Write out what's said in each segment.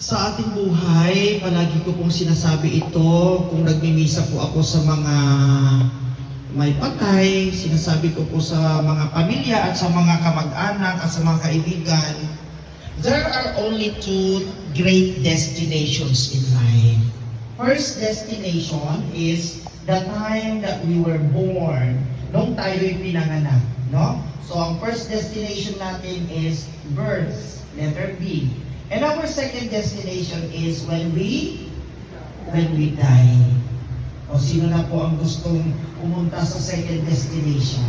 Sa ating buhay, palagi ko pong sinasabi ito kung nagmimisa po ako sa mga may patay, sinasabi ko po sa mga pamilya at sa mga kamag-anak at sa mga kaibigan, there are only two great destinations in life. First destination is the time that we were born, nung tayo'y pinanganak, no? So, ang first destination natin is birth, letter B. And our second destination is when we die. O sino na po ang gustong pumunta sa second destination?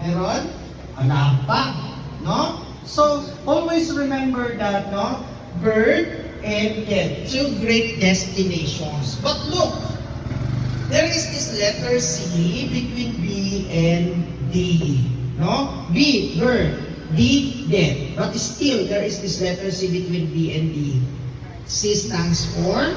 Meron? Wala pa, no? So, always remember that, no? Birth and death, two great destinations. But look, there is this letter C between B and D, no? B, birth. D, death. But still, there is this letter C between B and D. C stands for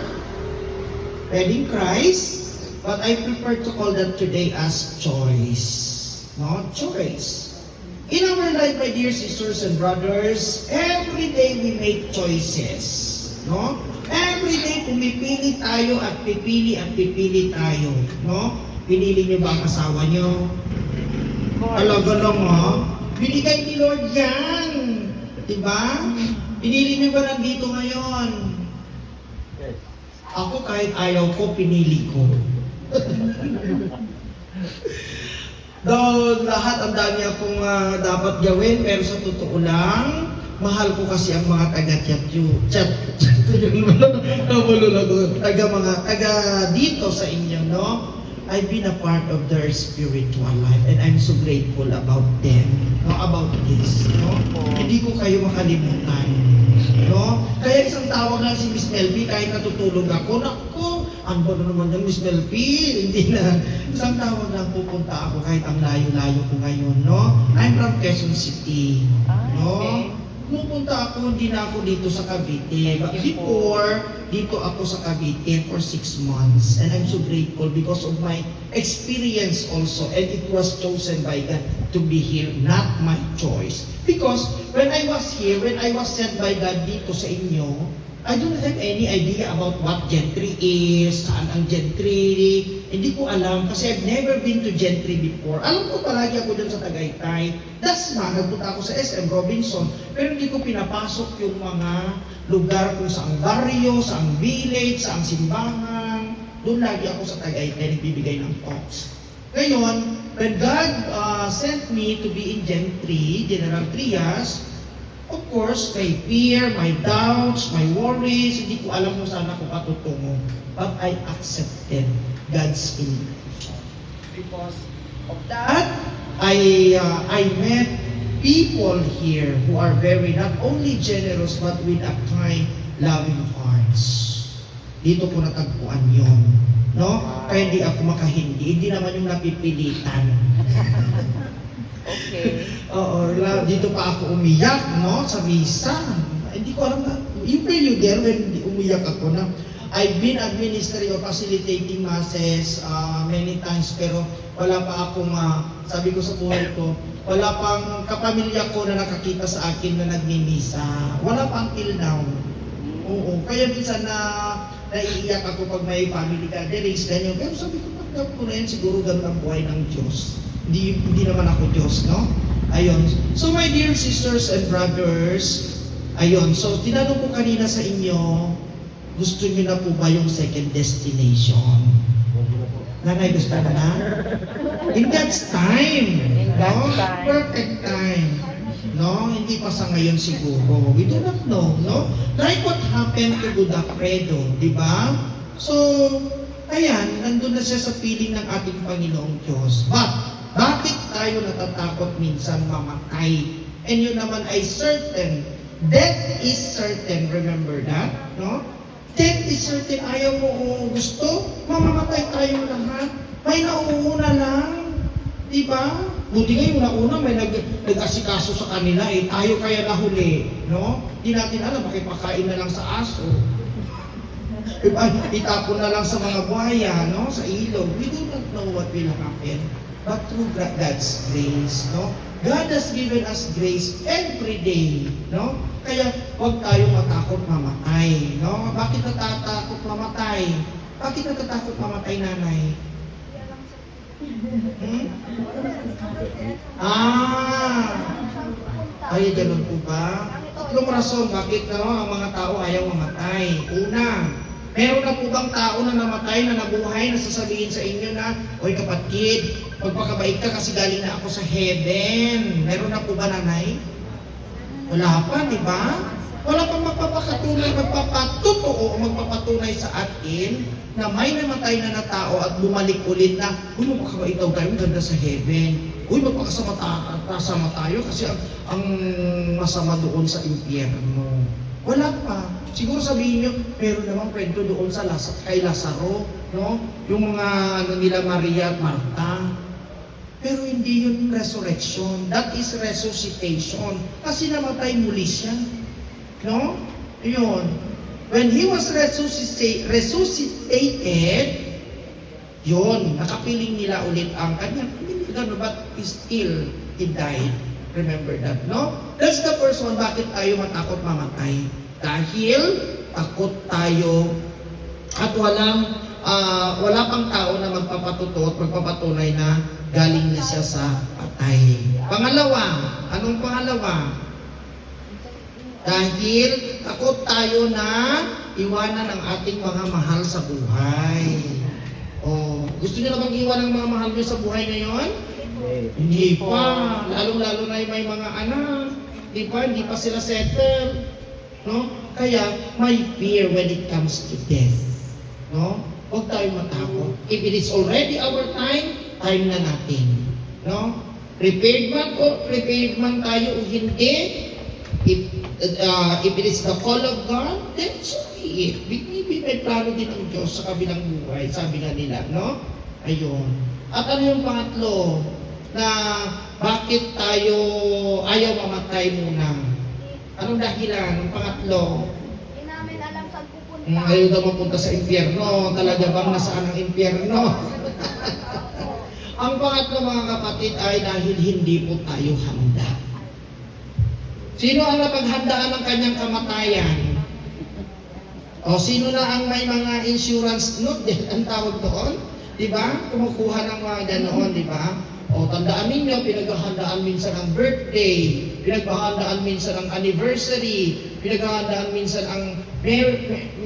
wedding Christ, but I prefer to call that today as choice. No? Choice. In our life, my dear sisters and brothers, every day we make choices. No? Every day, pumipili tayo at pipili tayo. No? Pinili niyo ba ang asawa niyo? Talaga lang, ha? Binigay ni Lord yan. Diba? Pinili niyo ba nandito ngayon? Yes. Ako kahit ayaw ko, pinili ko. Though lahat ang dami akong dapat gawin, pero sa totoo lang, mahal ko kasi ang mga taga dito sa inyo, no? I've been a part of their spiritual life and I'm so grateful about them, no, about this, no? Hindi ko kayo makalimutan, no? Kaya isang tawag lang si Miss Melby kahit natutulog ako, naku, ano ba naman yung Miss Melby? Hindi na. Isang tawag lang pupunta ako kahit ang layo-layo ko ngayon, no? I'm from Quezon City, no? Pupunta ako, hindi na ako dito sa Cavite. But before, dito ako sa Cavite for 6 months. And I'm so grateful because of my experience also. And it was chosen by God to be here, not my choice. Because when I was here, when I was sent by God dito sa inyo, I don't have any idea about what Gentry is, saan ang Gentry. Hindi ko alam kasi I've never been to Gentry before. Alam ko palagi ako dyan sa Tagaytay. That's why nagpunta ako sa SM Robinson. Pero hindi ko pinapasok yung mga lugar kung saang barrio, saang village, saang simbahan. Doon lagi ako sa Tagaytay nagbibigay ng talks. Ngayon, when God sent me to be in Gentry, General Trias, of course, my fear, my doubts, my worries, hindi ko alam kung saan ako patutungo. But I accepted God's invitation. Because of that, I met people here who are very, not only generous, but with a kind, loving hearts. Dito ko natagpuan yun. No? Kaya hindi ako makahindi. Hindi naman yung napipilitan. Okay. Oo, dito pa ako umiyak, no? Sa misa. Hindi ko alam na, you feel you there when umiyak ako na, I've been administering or facilitating masses many times, pero wala pa akong, sabi ko sa buhay ko, wala pang kapamilya ko na nakakita sa akin na nagmimisa. Wala pa until now. Oo, kaya minsan naiiyak ako pag may family gatherings, ganyan. Pero sabi ko, pagkap ko na yan, siguro ganun ang buhay ng Diyos. Hindi naman ako Diyos, no? Ayun. So my dear sisters and brothers, ayun. So tinanong ko kanina sa inyo, gusto niyo na po ba yung second destination? Nanay, gusto na na? In God's time. In God's time. Perfect time. No? Hindi pa sa ngayon siguro. We do not know, no? Like what happened to Godofredo, di ba? So, ayan, nandun na siya sa piling ng ating Panginoong Diyos. But, bakit tayo natatakot minsan mamatay? And yun naman ay certain. Death is certain. Remember that? No? Death is certain. Ayaw mo o gusto, mamamatay tayo lahat. May nauuna lang. Diba? Buti nga yung nauna, may nag-asikaso sa kanila eh. Tayo kaya nahuli. No? Di natin alam, makipakain na lang sa aso. Diba? Itapon na lang sa mga buhaya, no? Sa ilog. We do not know what will happen. but through God's grace, no? God has given us grace every day, no? Kaya huwag tayong matakot mamatay, no? Bakit natatakot mamatay? Bakit natatakot mamatay, nanay? Hmm? Ay, ganun po ba? Tatlong rason bakit ang mga tao ayaw mamatay. Una, meron na po bang tao na namatay, na nabuhay, na sasabihin sa inyo na, oy kapatid, magpakabait ka kasi galing na ako sa heaven. Meron na po ba, nanay? Wala pa, di ba? Wala pang magpapatunay sa atin na may namatay na tao at bumalik ulit na, uy, magpakabait daw tayo, ganda sa heaven. Uy, magpakasama tayo kasi ang masama doon sa impyerno. Wala pa. Siguro sabihin nyo, meron namang kwento doon sa kay Lazaro, no? Yung mga nila Maria at Marta. Pero hindi yun resurrection. That is resuscitation. Kasi namatay muli siya. No? Yun. When he was resuscitated, yun, nakapiling nila ulit ang kanyang gano'n, but still, he died. Remember that, no? That's the first one. Bakit tayo matakot mamatay? Dahil takot tayo at wala pang tao na magpapatuto at magpapatunay na galing na siya sa patay. Pangalawa, anong pangalawa? Dahil takot tayo na iwanan ang ating mga mahal sa buhay. Gusto niyo na bang iwan ang mga mahal niyo sa buhay ngayon? Hindi pa. Lalo-lalo na yung may mga anak. Di ba? Hindi pa sila settle. No? Kaya, may fear when it comes to death. No? Huwag tayo matakot. If it is already our time na natin. No? Prepared man tayo o hindi, if it is the call of God, then so be it. Maybe may plano din ng Diyos sa kabilang buhay, sabi nga nila, no? Ayun. At ano yung pangatlo? Na bakit tayo ayaw mamatay muna? Anong dahilan? Ang pangatlo? Hindi namin alam saan pupunta. Ayaw daw mapunta sa impyerno. Talaga bang nasaan ang impyerno? Ang pangatlo, mga kapatid, ay dahil hindi po tayo handa. Sino ang napaghandaan ng kanyang kamatayan? O sino na ang may mga insurance note din ang tawag doon? Diba? Kumukuha ng mga ganoon, diba? O tandaan ninyo, pinaghahandaan minsan ang birthday, pinaghahandaan minsan ang anniversary, pinaghahandaan minsan ang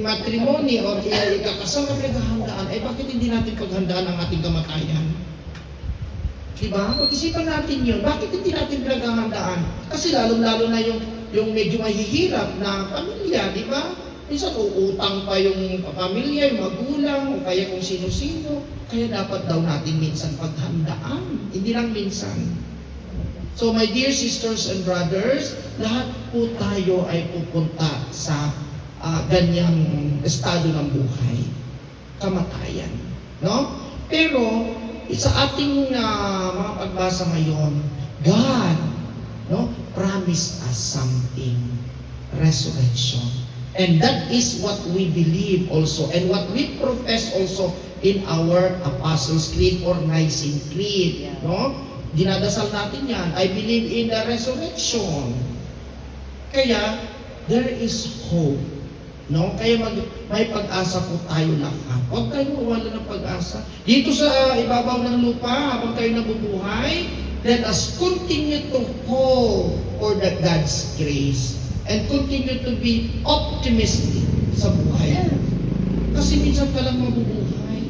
matrimony o ikakasal na pinaghahandaan. Eh bakit hindi natin paghandaan ang ating kamatayan? Diba? Pag-isipan natin yun. Bakit hindi natin pinaghahandaan? Kasi lalong-lalo na yung medyo mahihirap na pamilya, di ba? Minsan uutang pa yung pamilya, yung magulang, o kaya kung sino-sino. Kaya dapat daw natin minsan paghandaan. Hindi lang minsan. So my dear sisters and brothers, lahat po tayo ay pupunta sa ganyang estado ng buhay. Kamatayan. No? Pero, sa ating mga pagbasa ngayon, God, no, promised us something. Resurrection. And that is what we believe also, and what we profess also in our Apostles' Creed or Nicene Creed. No? Dinadasal natin yan. I believe in the resurrection. Kaya, there is hope. No? Kaya may pag-asa po tayo lahat. Huwag tayo mawala ng pag-asa. Dito sa ibabaw ng lupa, habang tayo nabubuhay, let us continue to hope for God's grace and continue to be optimistic sa buhay. Kasi minsan ka lang mabubuhay.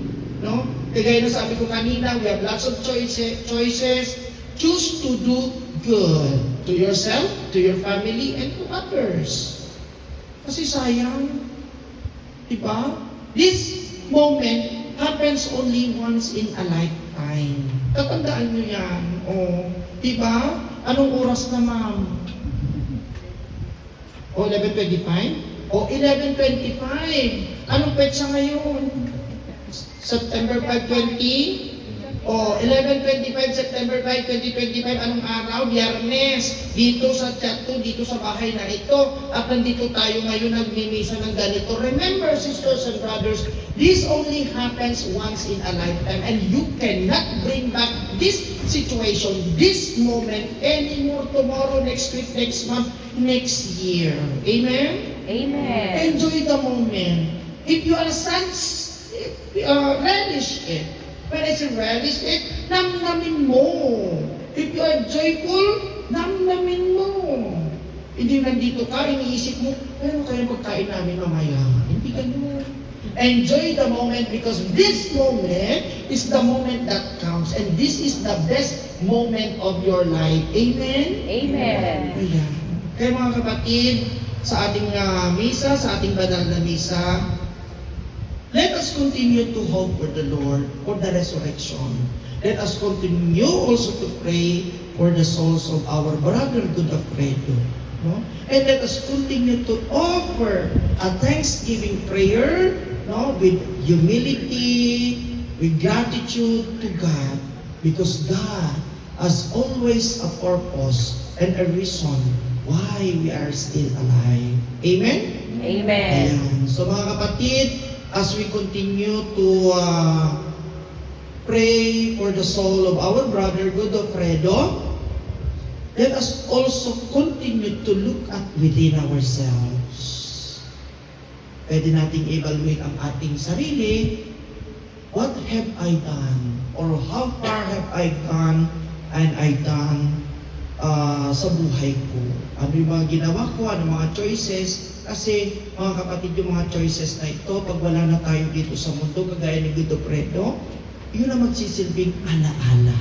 No? Kaya na sabi ko kanina, we have lots of choices. Choose to do good to yourself, to your family, and to others. Kasi sayang. Diba? This moment happens only once in a lifetime. Tatandaan nyo yan. O, diba? Anong oras na, ma'am? O, 11:25? O, 11:25. Anong petsa ngayon? September 5, 20? O, 11:25, September 5, 2025, anong araw? Biyernes. Dito sa chat to, dito sa bahay na ito. At nandito tayo ngayon nagmimisa ng ganito. Remember, sisters and brothers, this only happens once in a lifetime and you cannot bring back this situation, this moment, anymore tomorrow, next week, next month, next year. Amen? Amen. Enjoy the moment. If you are sons, relish it. When I say relish it, namnamin mo. If you are joyful, namnamin mo. Hindi nandito ka, iniisip mo, ano kaya pagkain namin mamaya? Hindi ganun. Enjoy the moment because this moment is the moment that counts and this is the best moment of your life. Amen? Amen. Ayan. Kaya mga kapatid, sa ating misa, sa ating banal na misa, let us continue to hope for the Lord, for the resurrection. Let us continue also to pray for the souls of our brother Godofredo. No? And let us continue to offer a thanksgiving prayer, no, with humility, with gratitude to God, because God has always a purpose and a reason why we are still alive. Amen? Amen. Ayan. So mga kapatid, as we continue to pray for the soul of our brother Godofredo, let us also continue to look at within ourselves. Pwede nating evaluate ang ating sarili. What have I done? Or how far have I gone and I done sa buhay ko? Ano yung mga ginawa ko? Ano mga choices? Kasi mga kapatid, yung mga choices na ito, pag wala na tayo dito sa mundo, kagaya ni Godofredo, yun ang magsisilbing alaala,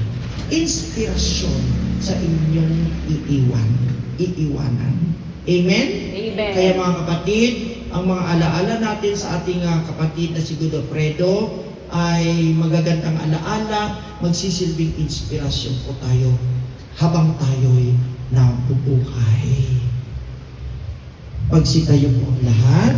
inspirasyon sa inyong iiwanan. Amen? Amen. Kaya mga kapatid, ang mga alaala natin sa ating kapatid na si Godofredo ay magagandang alaala, magsisilbing inspirasyon po tayo habang tayo'y nabubuhay. Pagsitayo po ang lahat.